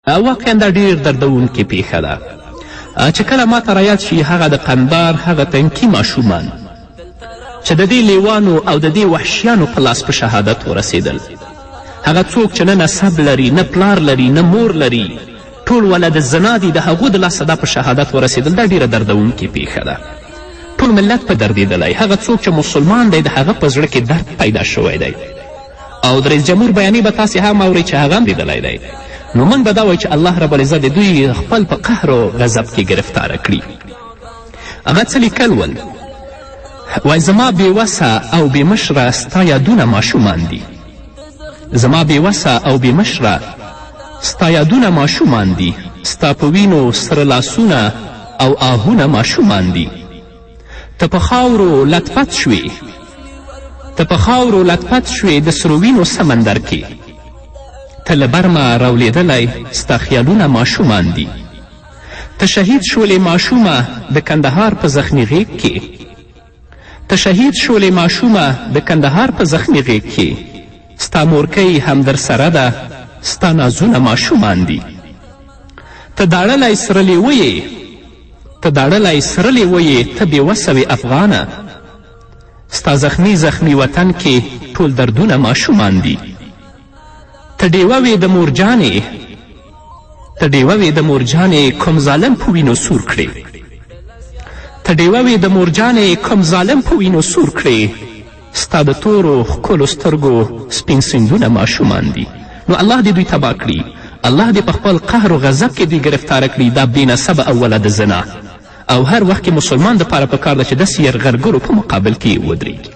واقعا دا ډېر دردونکې پیښه ده چې کله ما ته رایاد شي هغه د قندهار هغه تنکي ماشومان چې د دې لیوانو او د دې وحشیانو په لاس په شهادت ورسېدل. هغه څوک چې نه نسب لري، نه پلار لري، نه مور لري، ټول ولد زنا دي، د هغو د لاسه دا په شهادت ورسېدل. دا ډېره دردونکې پیښه ده. ټول ملت په دردېدلی. هغه څوک چې مسلمان دی د هغه په زړه کې درد پیدا شوی دی. او د رئیس جمهور بیانې به تاسې هم اورئ چې هغه هم لیدلی دی. نو موږ به دا وایو چې الله رب العزت د دوی خپل په قهر و غضب کې گرفتاره کړي. هغه څه لیکل ول، وایي زما بېوسه او بېمشره ستا یادونه ماشومان دي. زما بېوسه او بېمشره ستا یادونه ماشومان دي. ستا په وینو سره لاسونه او آهونه ماشومان دي. ته په خاورو لطپت شوې، ته په خاورو لطپت شوې د سرو وینو سمندر کې. ته له برمه راولیدلی ستا خیالونه ماشومان دي. ته شهید شولې ماشومه د کندهار په زخمي غیږ کې. ته شهید شولې ماشومه د کندهار په زخمي غیږ کې. ستا مورکۍ هم در سره ده، ستا نازونه ماشومان دي. ته داړلی سره لیوه یې، ته داړلی سره لیوه یې، ته بېوسه وې افغانه. ستا زخمي وطن کې ټول دردونه ماشومان دي. ته ډیوه وې د مورجانې، ته ډیوه وې د مورجانې کوم ظالم په وینو سور کړې. ته ډیوه وې د مورجانې کوم ظالم په وینو سور کړې. ستا د تورو ښکلو سترګو سپین سیندونه ماشومان دي. نو الله دې دوی تباه کړي. الله دې په خپل قهر و غضب کې دوی گرفتاره کړي. دا بې نسبه او ولد زنا. او هر وخت کې مسلمان دپاره پکار ده چې داسې یرغلګرو په مقابل کې ودرېږي.